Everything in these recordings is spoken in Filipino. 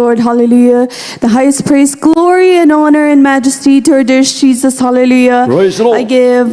Lord, hallelujah. The highest praise, glory, and honor and majesty to our dear Jesus, hallelujah. Praise the Lord. I give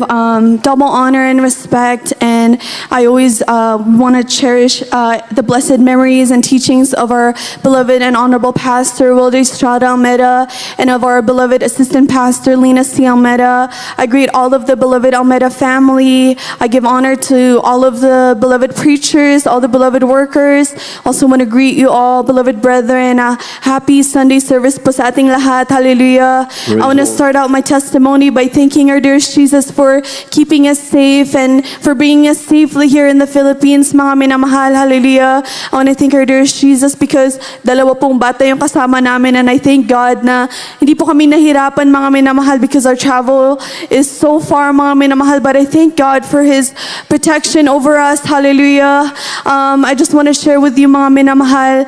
double honor and respect, and I always want to cherish the blessed memories and teachings of our beloved and honorable pastor, Wilder Estrada Almeida, and of our beloved assistant pastor, Lina C. Almeida. I greet all of the beloved Almeida family. I give honor to all of the beloved preachers, all the beloved workers. Also want to greet you all, beloved brethren. Happy Sunday service po sa ating lahat. Hallelujah. I want to start out my testimony by thanking our dear Jesus for keeping us safe and for bringing us safely here in the Philippines, mga minamahal. Hallelujah. I want to thank our dear Jesus because dalawa pong bata yung kasama namin, and I thank God na hindi po kami nahirapan, mga minamahal, because our travel is so far, mga minamahal, but I thank God for His protection over us. Hallelujah. I just want to share with you, mga minamahal,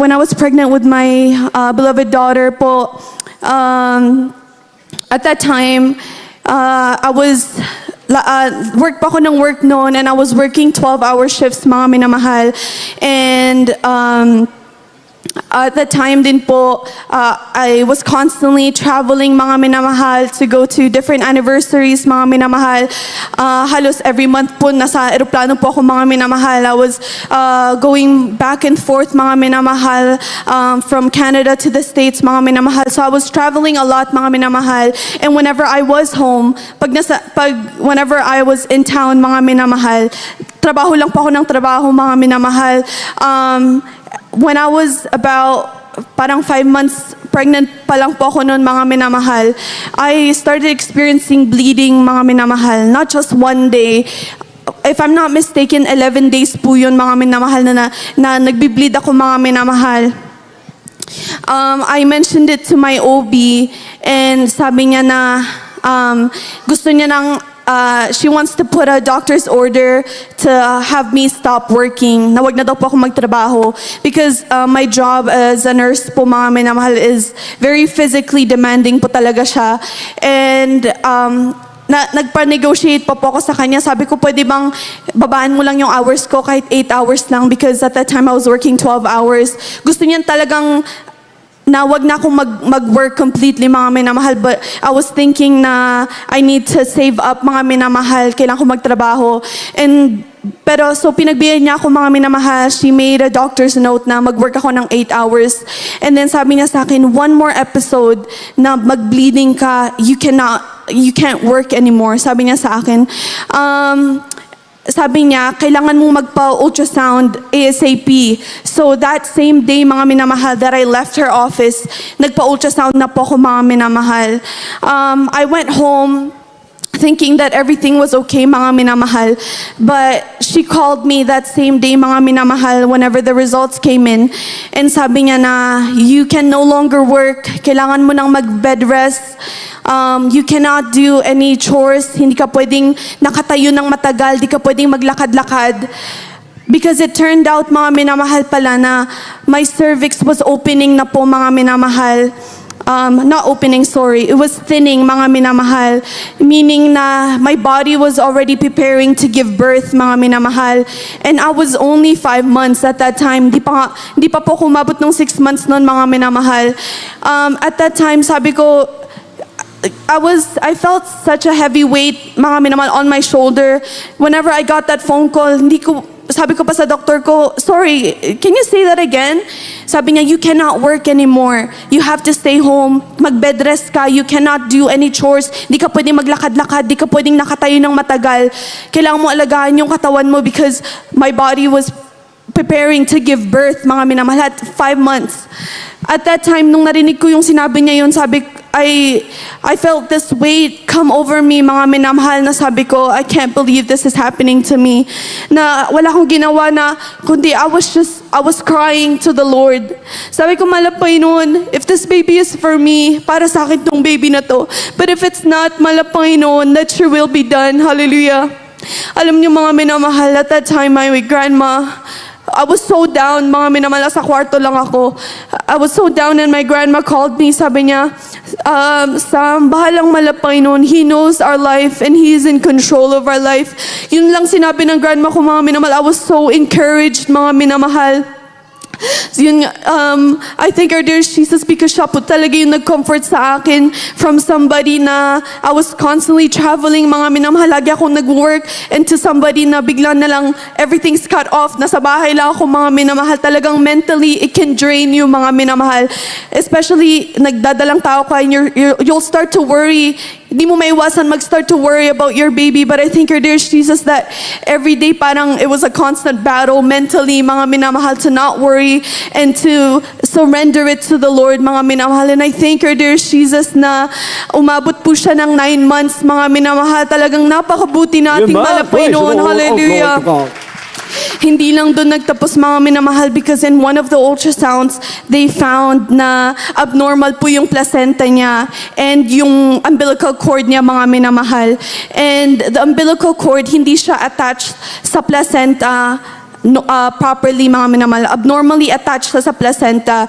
when I was pregnant with my beloved daughter po, at that time, I was work pa ako ng work noon, and I was working 12-hour shifts, mga minamahal. And at that time din po, I was constantly traveling, mga minamahal, to go to different anniversaries, mga minamahal. Halos every month po, nasa aeroplano po ako, mga minamahal. I was going back and forth, mga minamahal, from Canada to the States, mga minamahal. So I was traveling a lot, mga minamahal. And whenever I was home, whenever I was in town, mga minamahal, trabaho lang po ako ng trabaho, mga minamahal. When I was about parang 5 months pregnant pa lang po ako noon, mga minamahal, I started experiencing bleeding, mga minamahal. Not just one day. If I'm not mistaken, 11 days po yun, mga minamahal, na nagbi-bleed ako, mga minamahal. I mentioned it to my OB, and sabi niya na gusto niya ng she wants to put a doctor's order to have me stop working. Na wag na daw po ako magtrabaho because my job as a nurse po, mga minamahal, is very physically demanding po talaga siya. And nagpa-negotiate pa po ako sa kanya. Sabi ko, pwede bang babaan mo lang yung hours ko kahit 8 hours lang, because at that time I was working 12 hours. Gusto niyan talagang na wag na akong mag-work completely, mga minamahal, but I was thinking na I need to save up, mga minamahal, kailangan ko magtrabaho. Pero so pinagbigyan niya ako, mga minamahal. She made a doctor's note na mag-work ako ng 8 hours. And then sabi niya sa akin, one more episode na mag-bleeding ka, you can't work anymore. Sabi niya sa akin. Sabi niya, kailangan mong magpa-ultrasound ASAP. So that same day, mga minamahal, that I left her office, nagpa-ultrasound na po ako, mga minamahal. I went home thinking that everything was okay, mga minamahal. But she called me that same day, mga minamahal, whenever the results came in. And sabi niya na, you can no longer work. Kailangan mo nang mag-bed rest. You cannot do any chores. Hindi ka pwedeng nakatayo ng matagal. Hindi ka pwedeng maglakad-lakad. Because it turned out, mga minamahal, pala na my cervix was opening na po, mga minamahal. Not opening, sorry. It was thinning, mga minamahal. Meaning na my body was already preparing to give birth, mga minamahal. And I was only 5 months at that time. Di pa po kumabot ng 6 months noon, mga minamahal. At that time, sabi ko, I felt such a heavy weight, mga minamahal, on my shoulder. Whenever I got that phone call, sabi ko pa sa doktor ko, sorry, can you say that again? Sabi niya, you cannot work anymore. You have to stay home. Mag-bed rest ka. You cannot do any chores. Di ka pwedeng maglakad-lakad. Di ka pwedeng nakatayo ng matagal. Kailangan mo alagaan yung katawan mo because my body was preparing to give birth, mga minamahal, at 5 months. At that time, nung narinig ko yung sinabi niya yun, I felt this weight come over me, mga minamahal, na sabi ko, I can't believe this is happening to me. Na wala akong ginawa na, kundi I was crying to the Lord. Sabi ko, malapay noon, if this baby is for me, para sa akin tong baby na to. But if it's not, malapay noon, let your will be done. Hallelujah. Alam niyo, mga minamahal, at that time, my grandma, I was so down, mga minamahal, sa kwarto lang ako. I was so down, and my grandma called me. Sabi niya, Sam, bahalang malapay noon. He knows our life and He is in control of our life. Yun lang sinabi ng grandma ko, mga minamahal. I was so encouraged, mga minamahal. Yun nga, I thank our dear Jesus because siya po talaga yung nag-comfort sa akin from somebody na I was constantly traveling, mga minamahal, lagi akong nag-work, and to somebody na bigla na lang everything's cut off, nasa bahay lang ako, mga minamahal. Talagang mentally, it can drain you, mga minamahal. Especially, nagdadalang tao ka and you'll start to worry. Hindi mo maiwasan mag-start to worry about your baby, but I thank our dear Jesus that every day parang it was a constant battle mentally, mga minamahal, to not worry and to surrender it to the Lord, mga minamahal. And I thank our dear Jesus na umabot po siya ng 9 months, mga minamahal. Talagang napakabuti nating malapay noon. Hallelujah. Hindi lang doon nagtapos, mga minamahal, because in one of the ultrasounds, they found na abnormal po yung placenta niya and yung umbilical cord niya, mga minamahal. And the umbilical cord, hindi siya attached sa placenta properly, mga minamahal. Abnormally attached sa placenta.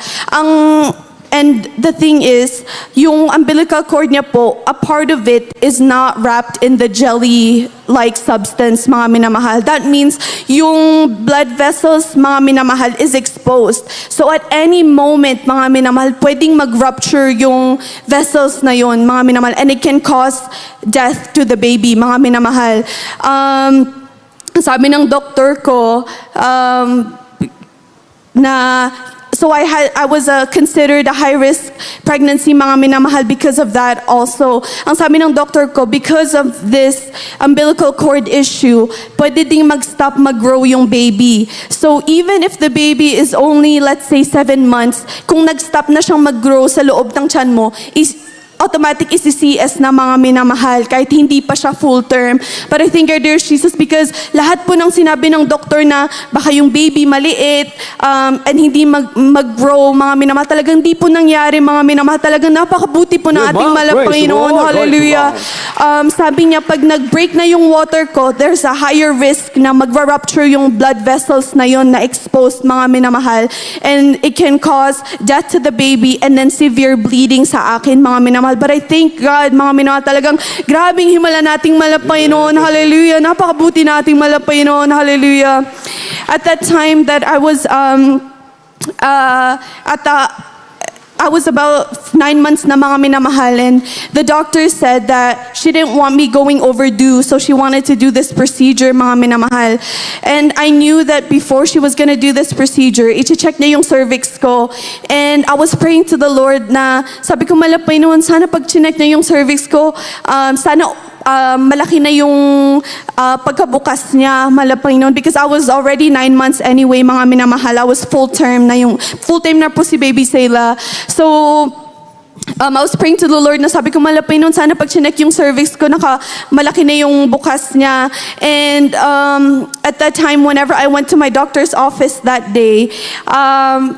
And the thing is, yung umbilical cord niya po, a part of it is not wrapped in the jelly-like substance, mga minamahal. That means yung blood vessels, mga minamahal, is exposed. So at any moment, mga minamahal, pwedeng mag-rupture yung vessels na yun, mga minamahal, and it can cause death to the baby, mga minamahal. Sabi ng doktor ko, so I was considered a high-risk pregnancy, mga minamahal, because of that also. Ang sabi ng doctor ko, because of this umbilical cord issue, pwede ding mag-stop mag-grow yung baby. So even if the baby is only, let's say, 7 months, kung nag-stop na siyang mag-grow sa loob ng tiyan mo, automatic isi-CS na, mga minamahal, kahit hindi pa siya full term. But I thank our dear Jesus because lahat po ng sinabi ng doktor na baka yung baby maliit and hindi mag-grow, mga minamahal, talagang di po nangyari, mga minamahal. Talagang napakabuti po ng ating Panginoon. Hallelujah. Sabi niya, pag nag-break na yung water ko, there's a higher risk na mag-rupture yung blood vessels na yon na exposed, mga minamahal. And it can cause death to the baby and then severe bleeding sa akin, mga minamahal. But I thank God, mga minamahal, talagang grabing himala nating Panginoon. Hallelujah. Napakabuti nating Panginoon. Hallelujah. At that time that I was I was about 9 months na, mga minamahal, and the doctor said that she didn't want me going overdue, so she wanted to do this procedure, mga minamahal. And I knew that before she was gonna do this procedure, i-check niya yung cervix ko. And I was praying to the Lord na, sabi ko, Panginoon, sana pag chinek niya yung cervix ko, sana malaki na yung pagkabukas niya, Panginoon, because I was already 9 months anyway, mga minamahal. I was full term na po si baby Sayla. So I was praying to the Lord na sabi ko, Panginoon, sana pag chinek yung cervix ko, malaki na yung bukas niya. And at that time, whenever I went to my doctor's office that day,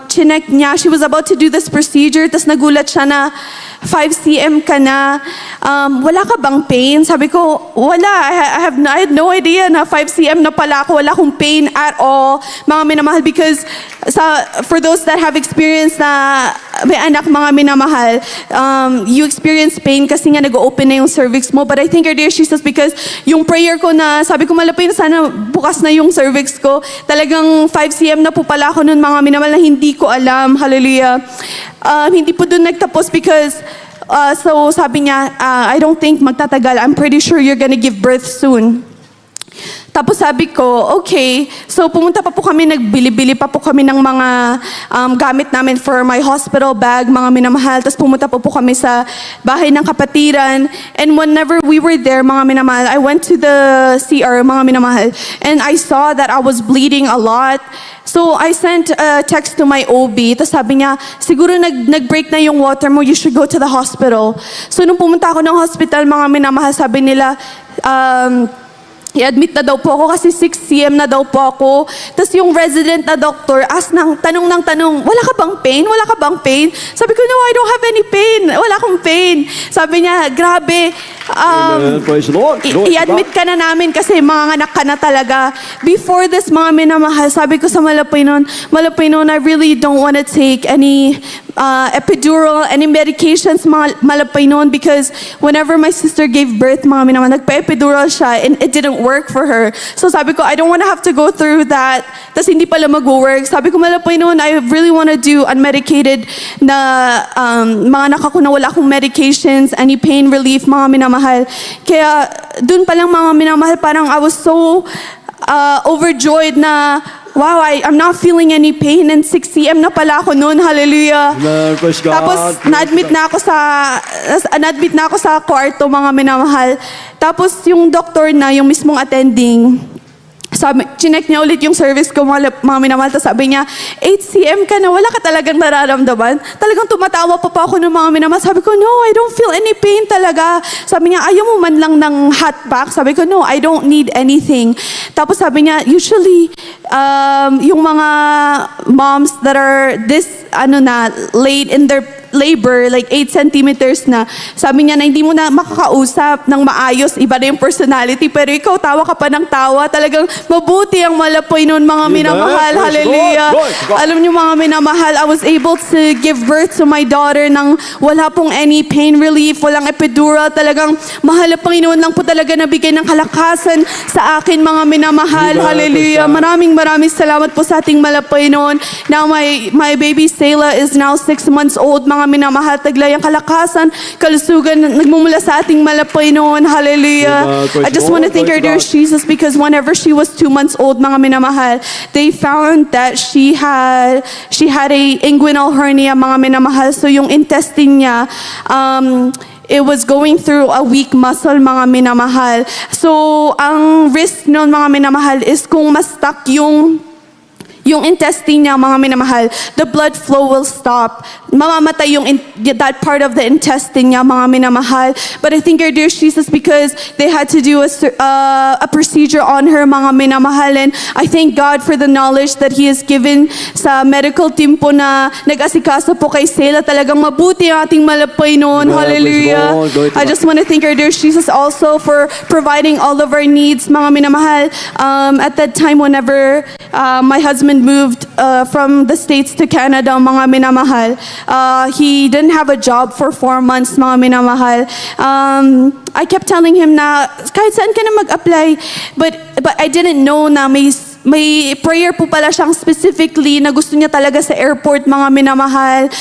chinek niya, she was about to do this procedure, tas nagulat siya na, 5 cm ka na, wala ka bang pain? Sabi ko, wala. I had no idea na 5 cm na pala ako. Wala akong pain at all, mga minamahal, because for those that have experienced na may anak, mga minamahal, you experience pain kasi nga nag-open na yung cervix mo. But I thank our dear Jesus because yung prayer ko na, sabi ko, malapay na sana bukas na yung cervix ko. Talagang 5 cm na po pala ako nun, mga minamahal, na hindi ko alam. Hallelujah. Hindi po dun nagtapos because so sabi niya, I don't think magtatagal. I'm pretty sure you're gonna give birth soon. Tapos sabi ko, okay. So pumunta pa po kami, nagbili-bili pa po kami ng mga gamit namin for my hospital bag, mga minamahal. Tapos pumunta po kami sa bahay ng kapatiran. And whenever we were there, mga minamahal, I went to the CR, mga minamahal, and I saw that I was bleeding a lot. So I sent a text to my OB, tapos sabi niya, siguro nag-break na yung water mo, you should go to the hospital. So nung pumunta ako ng hospital, mga minamahal, sabi nila, i-admit na daw po ako kasi 6 cm na daw po ako. Tapos yung resident na doctor, tanong, wala ka bang pain? Wala ka bang pain? Sabi ko, no, I don't have any pain. Wala akong pain. Sabi niya, grabe, Amen. Praise the Lord. Glory to i-admit God. ka na namin kasi mga anak ka na talaga. Before this, mga minamahal, sabi ko sa Malapay noon, I really don't want to take any epidural, any medications, mga Malapay noon, because whenever my sister gave birth, mga minamahal, nagpa-epidural siya and it didn't work for her. So sabi ko, I don't want to have to go through that. Tapos hindi pala mag-work. Sabi ko, Malapay noon, I really want to do unmedicated na mga anak ako na wala akong medications, any pain relief, mga minamahal. Kaya dun pa lang mga minamahal, parang I was so overjoyed na, wow, I'm not feeling any pain, and 6 cm na pala ako noon. Hallelujah. Amen. Praise God. Tapos na-admit na ako sa kwarto, mga minamahal. Tapos yung doktor na, yung mismong attending, sabi, chinek niya ulit yung service ko, mga minamahal. Tapos sabi niya, 8 cm ka na, wala ka talagang nararamdaman. Talagang tumatawa pa ako ng mga minamahal. Sabi ko, no, I don't feel any pain talaga. Sabi niya, ayaw mo man lang ng hot pack? Sabi ko, no, I don't need anything. Tapos sabi niya, usually, yung mga moms that are late in their labor, like 8 centimeters na, sabi niya na hindi mo na makakausap ng maayos, iba na yung personality, pero ikaw tawa ka pa ng tawa, talagang mabuti ang Malapay noon, mga minamahal. Hallelujah. Alam niyo mga minamahal, I was able to give birth to my daughter nang wala pong any pain relief, walang epidural, talagang mahal ang Panginoon lang po talaga nabigay ng kalakasan sa akin, mga minamahal. Hallelujah. Maraming salamat po sa ating Malapay noon. Now my baby Selah is now 6 months old, mga minamahal, taglay ang kalakasan, kalusugan, nagmumula sa ating Malapay noon. Hallelujah. I just want to thank our dear Jesus, because whenever she was 2 months old, mga minamahal, they found that she had a inguinal hernia, mga minamahal. So yung intestine niya, it was going through a weak muscle, mga minamahal. So ang risk noon, mga minamahal, is kung ma-stuck yung intestine niya, mga minamahal, the blood flow will stop. Mamamatay that part of the intestine niya, mga minamahal. But I think our dear Jesus, because they had to do a procedure on her, mga minamahal, and I thank God for the knowledge that He has given sa medical team po na nag-asikaso po kay Selah. Talagang mabuti ang ating Malapay noon. Hallelujah. I just want to thank our dear Jesus also for providing all of our needs, mga minamahal. At that time, whenever my husband moved from the States to Canada, mga minamahal, he didn't have a job for 4 months, mga minamahal. I kept telling him na kahit saan ka na mag-apply, but I didn't know na may prayer po pala siyang specifically na gusto niya talaga sa airport, mga minamahal.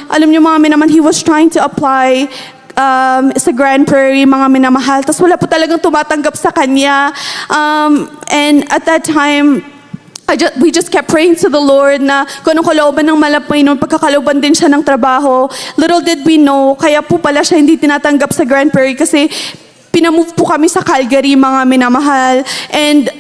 Alam niyo, mga minamahal, he was trying to apply sa Grand Prairie, mga minamahal. Tapos wala po talagang tumatanggap sa kanya. And at that time, we just kept praying to the Lord na kung anong kalooban ng Malapay noon, pagkakalooban din siya ng trabaho. Little did we know, kaya po pala siya hindi tinatanggap sa Grand Prairie kasi pinamove po kami sa Calgary, mga minamahal. And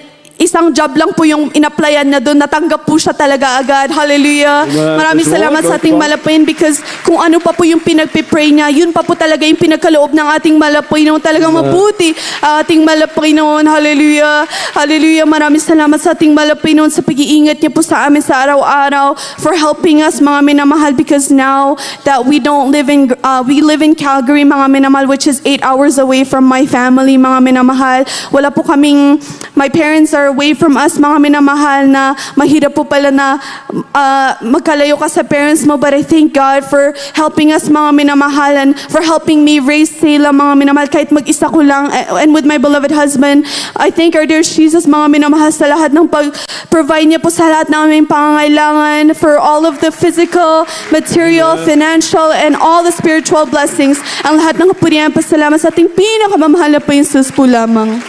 isang job lang po yung in-applyan na doon, natanggap po siya talaga agad. Hallelujah. Maraming salamat sa ating Malapayin, because kung ano pa po yung pinagpipray niya, yun pa po talaga yung pinagkaloob ng ating Malapay noon. Talagang mabuti ating Malapay noon. Hallelujah. Hallelujah. Maraming salamat sa ating Malapay noon sa pag-iingat niya po sa amin sa araw-araw, for helping us, mga minamahal, because now that we live in Calgary, mga minamahal, which is 8 hours away from my family, mga minamahal. Wala po kaming, my parents are away from us, mga minamahal, na mahirap po pala na magkalayo ka sa parents mo. But I thank God for helping us, mga minamahal, and for helping me raise Selah, mga minamahal, kahit mag-isa ko lang, and with my beloved husband. I thank our dear Jesus, mga minamahal, sa lahat ng pag-provide niya po sa lahat namin pangangailangan, for all of the physical, material, financial, and all the spiritual blessings. Ang lahat ng kapurihan, pasalamat sa ating pinakamamahal na po, Jesus po lamang.